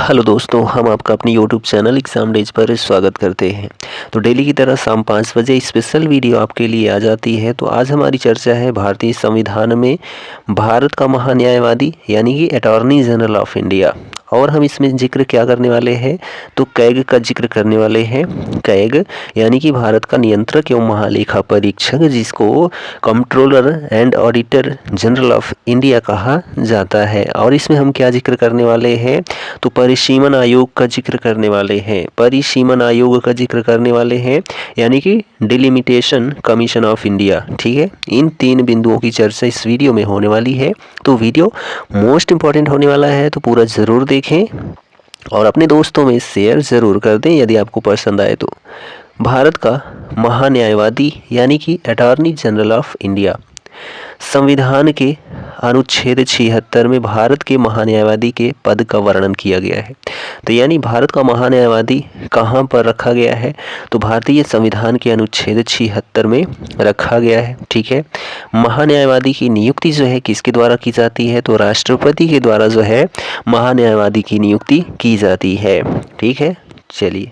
Hello दोस्तों, हम आपका अपनी यूट्यूब चैनल एग्ज़ाम डेज पर स्वागत करते हैं। तो डेली की तरह शाम 5 बजे स्पेशल वीडियो आपके लिए आ जाती है। तो आज हमारी चर्चा है भारतीय संविधान में भारत का महान्यायवादी यानी कि अटॉर्नी जनरल ऑफ इंडिया। और हम इसमें जिक्र क्या करने वाले हैं, तो कैग का जिक्र करने वाले हैं। कैग यानी कि भारत का नियंत्रक एवं महालेखा परीक्षक, जिसको controller and auditor general of India कहा जाता है। और इसमें हम क्या जिक्र करने वाले हैं, तो परिसीमन आयोग का जिक्र करने वाले हैं। परिसीमन आयोग का जिक्र करने वाले हैं यानी कि डिलिमिटेशन कमीशन ऑफ इंडिया। ठीक है, इन 3 बिंदुओं की चर्चा इस वीडियो में होने वाली है। तो वीडियो मोस्ट इंपॉर्टेंट होने वाला है, तो पूरा ज़रूर देखें और अपने दोस्तों में शेयर ज़रूर कर दें यदि आपको पसंद आए तो। भारत का महान्यायवादी यानी कि अटॉर्नी जनरल ऑफ इंडिया, संविधान के अनुच्छेद 76 में भारत के महान्यायवादी के पद का वर्णन किया गया है। तो यानी भारत का महान्यायवादी कहाँ पर रखा गया है, तो भारतीय संविधान के अनुच्छेद 76 में रखा गया है। ठीक है, महान्यायवादी की नियुक्ति जो है किसके द्वारा की जाती है, तो राष्ट्रपति के द्वारा जो है महान्यायवादी की नियुक्ति की जाती है। ठीक है, चलिए,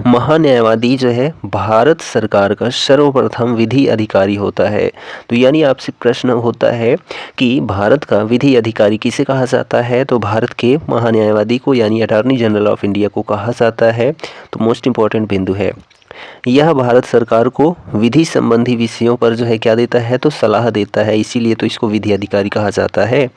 महान्यायवादी जो है भारत सरकार का सर्वप्रथम विधि अधिकारी होता है। तो यानी आपसे प्रश्न होता है कि भारत का विधि अधिकारी किसे कहा जाता है, तो भारत के महान्यायवादी को यानी अटॉर्नी जनरल ऑफ इंडिया को कहा जाता है। तो मोस्ट इम्पॉर्टेंट बिंदु है, यह भारत सरकार को विधि संबंधी विषयों पर जो है क्या देता है, तो सलाह देता है, इसीलिए तो इसको विधि अधिकारी कहा जाता है।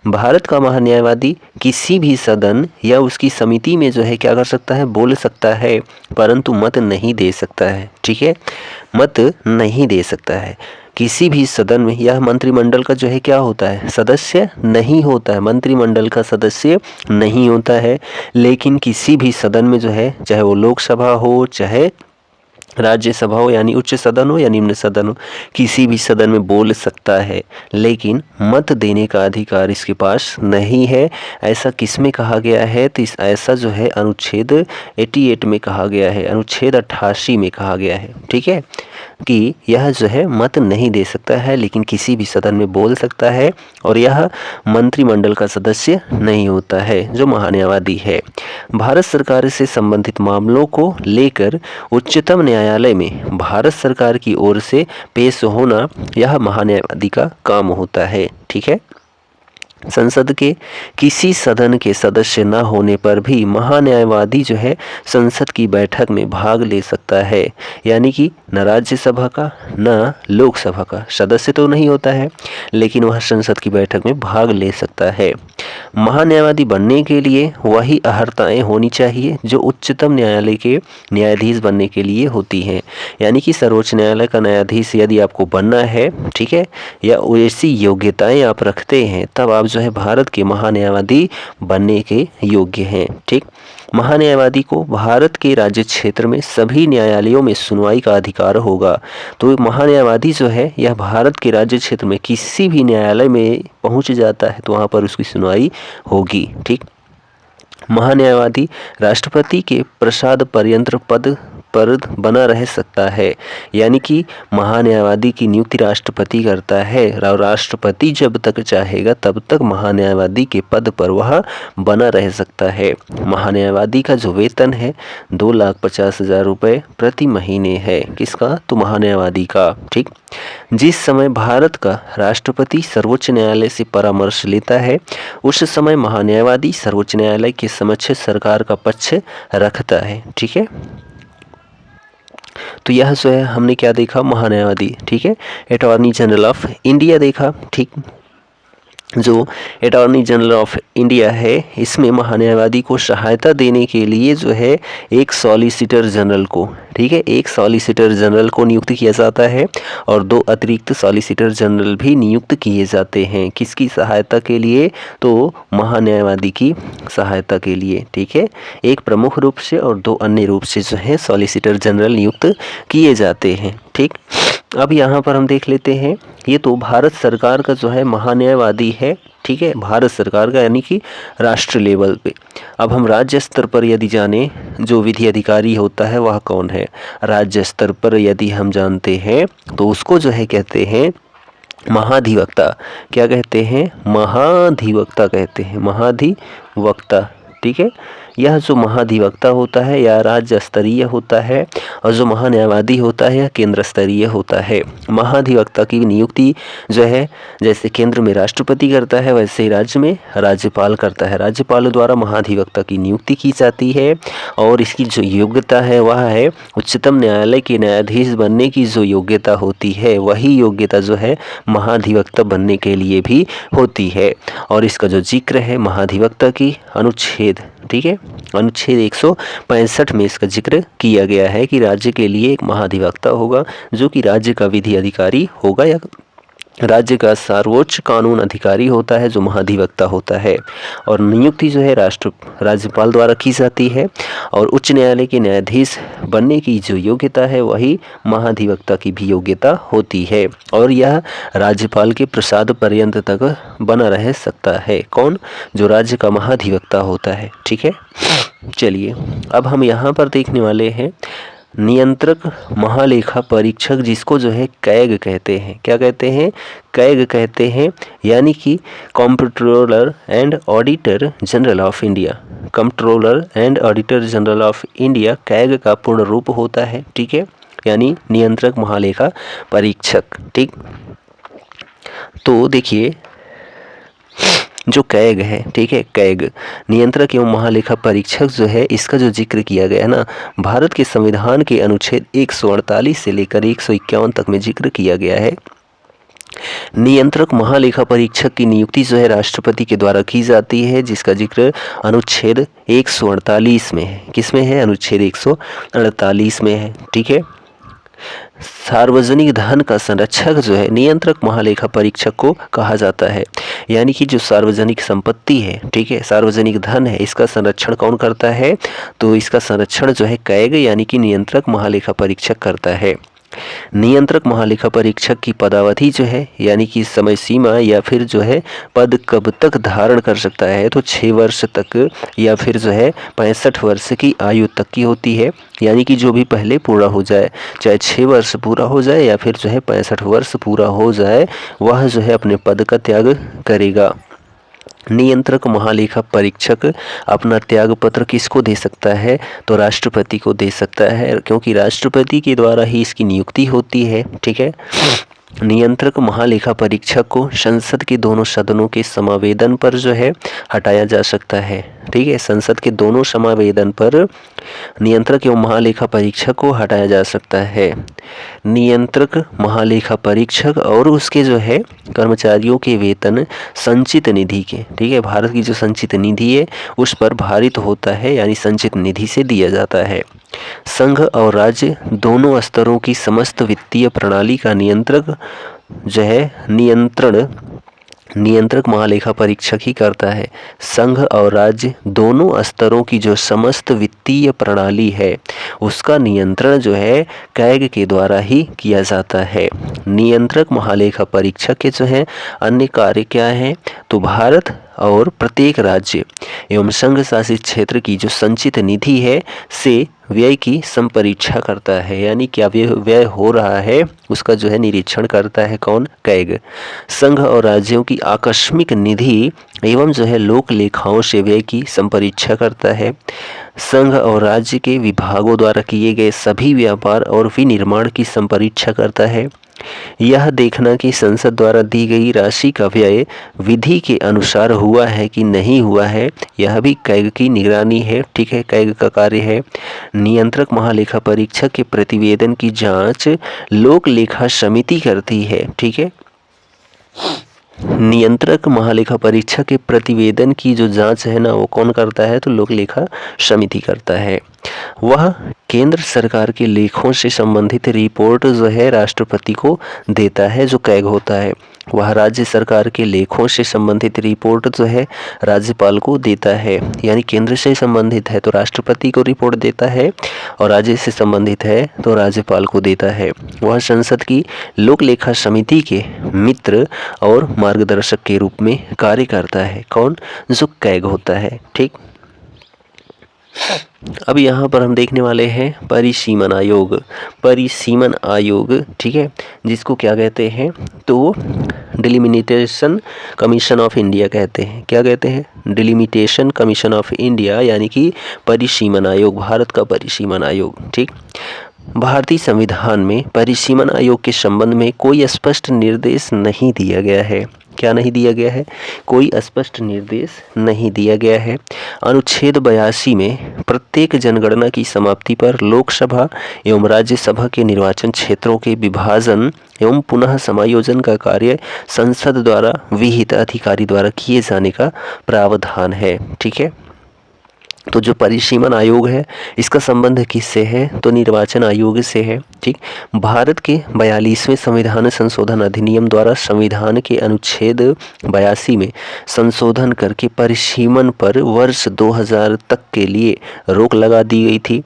भारत का महान्यायवादी किसी भी सदन या उसकी समिति में जो है क्या कर सकता है, बोल सकता है, परंतु मत नहीं दे सकता है। ठीक है, मत नहीं दे सकता है किसी भी सदन में। यह मंत्रिमंडल का जो है क्या होता है, सदस्य नहीं होता है, मंत्रिमंडल का सदस्य नहीं होता है। लेकिन किसी भी सदन में जो है, चाहे वो लोकसभा हो, चाहे राज्यसभा हो, यानी उच्च सदन हो या निम्न सदन हो, किसी भी सदन में बोल सकता है, लेकिन मत देने का अधिकार इसके पास नहीं है। ऐसा किस में कहा गया है, तो ऐसा जो है अनुच्छेद 88 में कहा गया है, अनुच्छेद 88 में कहा गया है। ठीक है, कि यह जो है मत नहीं दे सकता है, लेकिन किसी भी सदन में बोल सकता है, और यह मंत्रिमंडल का सदस्य नहीं होता है जो महान्यायवादी है। भारत सरकार से संबंधित मामलों को लेकर उच्चतम न्यायालय में भारत सरकार की ओर से पेश होना यह महान्यायवादी का काम होता है। ठीक है, संसद के किसी सदन के सदस्य न होने पर भी महान्यायवादी जो है संसद की बैठक में भाग ले सकता है। यानी कि न राज्यसभा का न लोकसभा का सदस्य तो नहीं होता है, लेकिन वह संसद की बैठक में भाग ले सकता है। महान्यायवादी बनने के लिए वही अर्हताएं होनी चाहिए जो उच्चतम न्यायालय के न्यायाधीश बनने के लिए होती हैं। यानी कि सर्वोच्च न्यायालय का न्यायाधीश यदि आपको बनना है, ठीक है, या ऐसी योग्यताएं आप रखते हैं, तब आप जो है भारत के महान्यायवादी बनने के योग्य हैं। ठीक, महान्यायवादी को भारत के राज्य क्षेत्र में सभी न्यायालयों में सुनवाई का अधिकार होगा। तो महान्यायवादी जो है यह भारत के राज्य क्षेत्र में किसी भी न्यायालय में पहुंच जाता है तो वहां पर उसकी सुनवाई होगी। ठीक, महान्यायवादी राष्ट्रपति के प्रसाद पर्यंत पद पर बना रह सकता है। यानी कि महान्यायवादी की नियुक्ति राष्ट्रपति करता है, और राष्ट्रपति जब तक चाहेगा तब तक महान्यायवादी के पद पर वह बना रह सकता है। महान्यायवादी का जो वेतन है 2,50,000 रुपये प्रति महीने है। किसका, तो महान्यायवादी का। ठीक, जिस समय भारत का राष्ट्रपति सर्वोच्च न्यायालय से परामर्श लेता है, उस समय महान्यायवादी सर्वोच्च न्यायालय के समक्ष सरकार का पक्ष रखता है। ठीक है, तो यह जो है हमने क्या देखा, महान्यायवादी। ठीक है, अटॉर्नी जनरल ऑफ इंडिया देखा। ठीक, जो अटॉर्नी जनरल ऑफ इंडिया है, इसमें महान्यायवादी को सहायता देने के लिए जो है एक सॉलिसिटर जनरल को, ठीक है, एक सॉलिसिटर जनरल को नियुक्त किया जाता है, और 2 अतिरिक्त सॉलिसिटर जनरल भी नियुक्त किए जाते हैं। किसकी सहायता के लिए, तो महान्यायवादी की सहायता के लिए। ठीक है, एक प्रमुख रूप से और 2 अन्य रूप से जो है सॉलिसिटर जनरल नियुक्त किए जाते हैं। ठीक, अब यहाँ पर हम देख लेते हैं, ये तो भारत सरकार का जो है महान्यायवादी है। ठीक है, भारत सरकार का यानी कि राष्ट्र लेवल पे। अब हम राज्य स्तर पर यदि जाने जो विधि अधिकारी होता है वह कौन है, राज्य स्तर पर यदि हम जानते हैं तो उसको जो है कहते हैं महाधिवक्ता क्या कहते हैं? महाधिवक्ता कहते हैं, महाधिवक्ता। ठीक है, यह जो महाधिवक्ता होता है यह राज्य स्तरीय होता है और जो महान्यायवादी होता है यह केंद्र स्तरीय होता है। महाधिवक्ता की नियुक्ति जो है जैसे केंद्र में राष्ट्रपति करता है वैसे ही राज्य में राज्यपाल करता है। राज्यपाल द्वारा महाधिवक्ता की नियुक्ति की जाती है और इसकी जो योग्यता है वह है उच्चतम न्यायालय के न्यायाधीश बनने की जो योग्यता होती है वही योग्यता जो है महाधिवक्ता बनने के लिए भी होती है। और इसका जो जिक्र है महाधिवक्ता की अनुच्छेद, ठीक है, अनुच्छेद 165 में इसका जिक्र किया गया है कि राज्य के लिए एक महाधिवक्ता होगा जो कि राज्य का विधि अधिकारी होगा या राज्य का सर्वोच्च कानून अधिकारी होता है जो महाधिवक्ता होता है। और नियुक्ति जो है राज्यपाल द्वारा की जाती है और उच्च न्यायालय के न्यायाधीश बनने की जो योग्यता है वही महाधिवक्ता की भी योग्यता होती है और यह राज्यपाल के प्रसाद पर्यंत तक बना रह सकता है। कौन? जो राज्य का महाधिवक्ता होता है। ठीक है, चलिए अब हम यहाँ पर देखने वाले हैं नियंत्रक महालेखा परीक्षक, जिसको जो है कैग कहते हैं। क्या कहते हैं? कैग कहते हैं, यानी कि controller and auditor general of India. Controller and auditor general of India CAG का पूर्ण रूप होता है। ठीक है, यानी नियंत्रक महालेखा परीक्षक। ठीक, तो देखिए जो कैग है, ठीक है, कैग नियंत्रक एवं महालेखा परीक्षक जो है इसका जो जिक्र किया गया है ना, भारत के संविधान के अनुच्छेद 148 से लेकर 151 तक में जिक्र किया गया है। नियंत्रक महालेखा परीक्षक की नियुक्ति जो है राष्ट्रपति के द्वारा की जाती है, जिसका जिक्र अनुच्छेद 148 में है। किसमें है? अनुच्छेद 148 में है। ठीक है, सार्वजनिक धन का संरक्षक जो है नियंत्रक महालेखा परीक्षक को कहा जाता है, यानी कि जो सार्वजनिक संपत्ति है, ठीक है, सार्वजनिक धन है, इसका संरक्षण कौन करता है? तो इसका संरक्षण जो है कैग यानी कि नियंत्रक महालेखा परीक्षक करता है। नियंत्रक महालेखा परीक्षक की पदावधि जो है यानी कि समय सीमा या फिर जो है पद कब तक धारण कर सकता है, तो 6 वर्ष तक या फिर जो है 65 वर्ष की आयु तक की होती है, यानी कि जो भी पहले पूरा हो जाए, चाहे 6 वर्ष पूरा हो जाए या फिर जो है 65 वर्ष पूरा हो जाए, वह जो है अपने पद का त्याग करेगा। नियंत्रक महालेखा परीक्षक अपना त्याग पत्र किसको दे सकता है? तो राष्ट्रपति को दे सकता है, क्योंकि राष्ट्रपति के द्वारा ही इसकी नियुक्ति होती है। ठीक है, नियंत्रक महालेखा परीक्षक को संसद के दोनों सदनों के समावेदन पर जो है हटाया जा सकता है। ठीक है, संसद के दोनों समावेदन पर नियंत्रक एवं महालेखा परीक्षक को हटाया जा सकता है। नियंत्रक महालेखा परीक्षक और उसके जो है कर्मचारियों के वेतन संचित निधि के, ठीक है, भारत की जो संचित निधि है उस पर भारित होता है, यानी संचित निधि से दिया जाता है। संघ और राज्य दोनों स्तरों की समस्त वित्तीय प्रणाली का नियंत्रक जो है नियंत्रक महालेखा परीक्षक ही करता है। संघ और राज्य दोनों स्तरों की जो समस्त वित्तीय प्रणाली है उसका नियंत्रण जो है कैग के द्वारा ही किया जाता है। नियंत्रक महालेखा परीक्षक के जो है अन्य कार्य क्या हैं? तो भारत और प्रत्येक राज्य एवं संघ शासित क्षेत्र की जो संचित निधि है से व्यय की संपरीक्षा करता है, यानी क्या व्यय हो रहा है उसका जो है निरीक्षण करता है। कौन? कैग। संघ और राज्यों की आकस्मिक निधि एवं जो है लोक लेखाओं से व्यय की संपरीक्षा करता है। संघ और राज्य के विभागों द्वारा किए गए सभी व्यापार और विनिर्माण की संपरीक्षा करता है। यह देखना कि संसद द्वारा दी गई राशि का व्यय विधि के अनुसार हुआ है कि नहीं हुआ है, यह भी कैग की निगरानी है। ठीक है, कैग का कार्य है। नियंत्रक महालेखा परीक्षक के प्रतिवेदन की जांच लोक लेखा समिति करती है। ठीक है, नियंत्रक महालेखा परीक्षक के प्रतिवेदन की जो जांच है ना वो कौन करता है? तो लोक लेखा समिति करता है। वह केंद्र सरकार के लेखों से संबंधित रिपोर्ट जो है राष्ट्रपति को देता है, जो कैग होता है। वह राज्य सरकार के लेखों से संबंधित रिपोर्ट जो है राज्यपाल को देता है, यानी केंद्र से संबंधित है तो राष्ट्रपति को रिपोर्ट देता है और राज्य से संबंधित है तो राज्यपाल को देता है। वह संसद की लोक लेखा समिति के मित्र और मार्गदर्शक के रूप में कार्य करता है। कौन? जो कैग होता है। ठीक, अब यहाँ पर हम देखने वाले हैं परिसीमन आयोग। परिसीमन आयोग, ठीक है, जिसको क्या कहते हैं, तो डिलिमिटेशन कमीशन ऑफ इंडिया कहते हैं। क्या कहते हैं? डिलिमिटेशन कमीशन ऑफ इंडिया, यानी कि परिसीमन आयोग, भारत का परिसीमन आयोग। ठीक, भारतीय संविधान में परिसीमन आयोग के संबंध में कोई स्पष्ट निर्देश नहीं दिया गया है। क्या नहीं दिया गया है? कोई स्पष्ट निर्देश नहीं दिया गया है। अनुच्छेद 82 में प्रत्येक जनगणना की समाप्ति पर लोकसभा एवं राज्यसभा के निर्वाचन क्षेत्रों के विभाजन एवं पुनः समायोजन का कार्य संसद द्वारा विहित अधिकारी द्वारा किए जाने का प्रावधान है। ठीक है, तो जो परिसीमन आयोग है इसका संबंध किससे है? तो निर्वाचन आयोग से है। ठीक, भारत के 42वें संविधान संशोधन अधिनियम द्वारा संविधान के अनुच्छेद 82 में संशोधन करके परिसीमन पर वर्ष 2000 तक के लिए रोक लगा दी गई थी।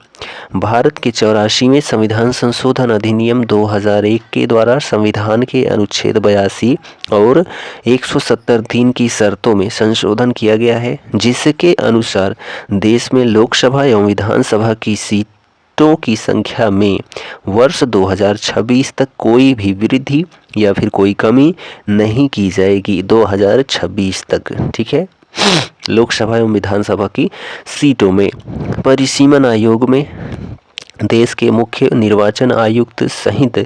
भारत के 84वें संविधान संशोधन अधिनियम 2001 के द्वारा संविधान के अनुच्छेद 82 और 170 दिन की शर्तों में संशोधन किया गया है, जिसके अनुसार देश में लोकसभा एवं विधानसभा की सीटों की संख्या में वर्ष 2026 तक कोई भी वृद्धि या फिर कोई कमी नहीं की जाएगी। 2026 तक, ठीक है, लोकसभा एवं विधानसभा की सीटों में। परिसीमन आयोग में देश के मुख्य निर्वाचन आयुक्त सहित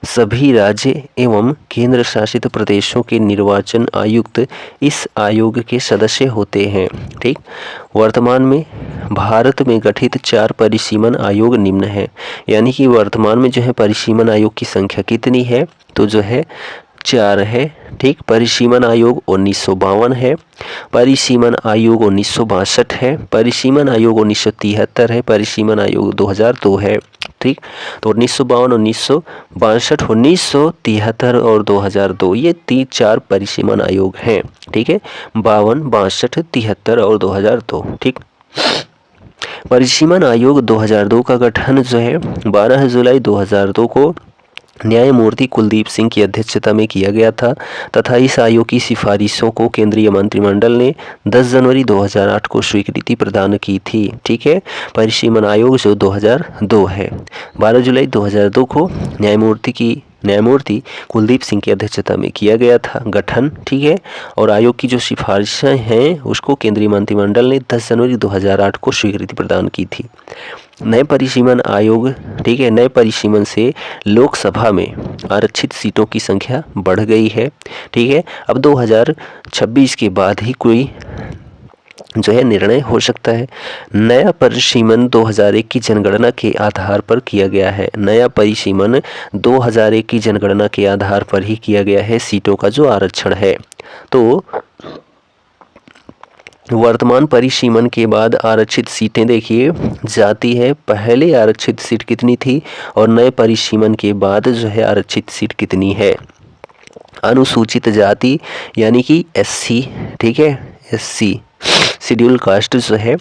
सभी राज्य एवं केंद्र शासित प्रदेशों के निर्वाचन आयुक्त इस आयोग के सदस्य होते हैं। ठीक, वर्तमान में भारत में गठित 4 परिसीमन आयोग निम्न है, यानी कि वर्तमान में जो है परिसीमन आयोग की संख्या कितनी है? तो जो है 4 है। ठीक, परिसीमन आयोग 1952 है, परिसीमन आयोग 1962 है, परिसीमन आयोग 1973 है, परिसीमन आयोग 2002 है। ठीक, तो 1952, 1962, 1973 और 2002 ये 4 परिसीमन आयोग हैं। ठीक है, 52, 62, 73 और 2002। ठीक, परिसीमन आयोग 2002 का गठन जो है 12 जुलाई 2002 को न्यायमूर्ति कुलदीप सिंह की अध्यक्षता में किया गया था तथा इस आयोग की सिफारिशों को केंद्रीय मंत्रिमंडल ने 10 जनवरी 2008 को स्वीकृति प्रदान की थी। ठीक है, परिसीमन आयोग जो 2002 है, 12 जुलाई 2002 को न्यायमूर्ति कुलदीप सिंह की अध्यक्षता में किया गया था गठन। ठीक है, और आयोग की जो सिफारिशें हैं उसको केंद्रीय मंत्रिमंडल ने 10 जनवरी 2008 को स्वीकृति प्रदान की थी। नए परिसीमन आयोग, ठीक है, नए परिसीमन से लोकसभा में आरक्षित सीटों की संख्या बढ़ गई है। ठीक है, अब 2026 के बाद ही कोई जो है निर्णय हो सकता है। नया परिसीमन 2001 की जनगणना के आधार पर किया गया है। नया परिसीमन 2001 की जनगणना के आधार पर ही किया गया है सीटों का जो आरक्षण है। तो वर्तमान परिसीमन के बाद आरक्षित सीटें देखिए जाती है, पहले आरक्षित सीट कितनी थी और नए परिसीमन के बाद जो है आरक्षित सीट कितनी है। अनुसूचित जाति यानी कि एससी, ठीक है, एससी शेड्यूल कास्ट जो है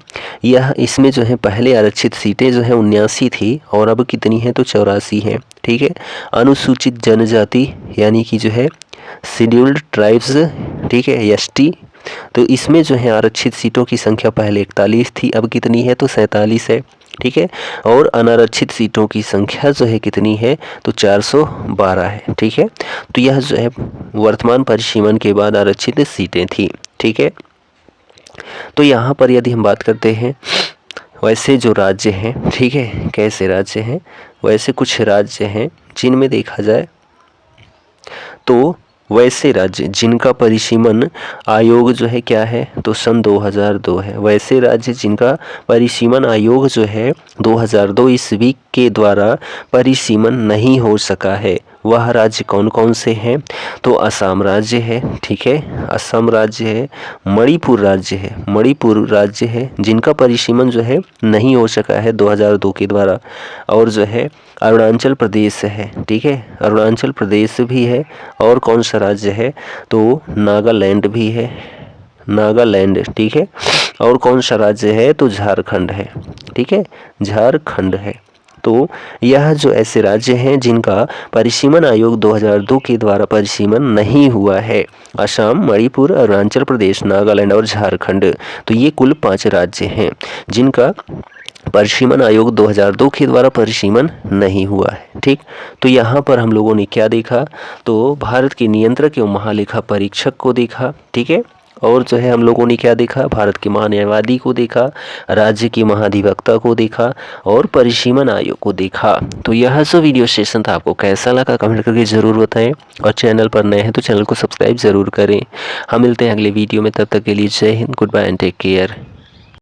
यह, इसमें जो है पहले आरक्षित सीटें जो है 79 थी और अब कितनी है? तो 84 है। ठीक है, अनुसूचित जनजाति यानी कि जो है शेड्यूल्ड ट्राइब्स, ठीक है, एसटी, तो इसमें जो है आरक्षित सीटों की संख्या पहले 41 थी, अब कितनी है? तो 47 है। ठीक है, और अनारक्षित सीटों की संख्या जो है कितनी है? तो 412 है। ठीक है, तो यह जो है वर्तमान परिसीमन के बाद आरक्षित सीटें थी। ठीक है, तो यहाँ पर यदि हम बात करते हैं वैसे जो राज्य हैं, ठीक है, कैसे राज्य हैं, वैसे कुछ राज्य हैं जिनमें देखा जाए तो वैसे राज्य जिनका परिसीमन आयोग जो है क्या है? तो सन 2002 है। वैसे राज्य जिनका परिसीमन आयोग जो है 2002 ईस्वी के द्वारा परिसीमन नहीं हो सका है, वह राज्य कौन कौन से हैं? तो असम राज्य है, ठीक है, असम राज्य है, मणिपुर राज्य है, मणिपुर राज्य है जिनका परिसीमन जो है नहीं हो सका है 2002 के द्वारा, और जो है अरुणाचल प्रदेश है, ठीक है, अरुणाचल प्रदेश भी है, और कौन सा राज्य है? तो नागालैंड भी है, नागालैंड, ठीक है, और कौन सा राज्य है? तो झारखंड है, ठीक है, झारखंड है। तो यह जो ऐसे राज्य हैं जिनका परिसीमन आयोग 2002 के द्वारा परिसीमन नहीं हुआ है, असम, मणिपुर, अरुणाचल प्रदेश, नागालैंड और झारखंड। तो ये कुल 5 राज्य हैं जिनका परिसीमन आयोग 2002 के द्वारा परिसीमन नहीं हुआ है। ठीक, तो यहाँ पर हम लोगों ने क्या देखा, तो भारत के नियंत्रक एवं महालेखा परीक्षक को देखा। ठीक है, और जो है हम लोगों ने क्या देखा, भारत के महान्यायवादी को देखा, राज्य के महाधिवक्ता को देखा और परिसीमन आयोग को देखा। तो यह जो वीडियो सेशन था आपको कैसा लगा कमेंट करके ज़रूर बताएं, और चैनल पर नए हैं तो चैनल को सब्सक्राइब ज़रूर करें। हम मिलते हैं अगले वीडियो में, तब तक के लिए जय हिंद, goodbye and take care.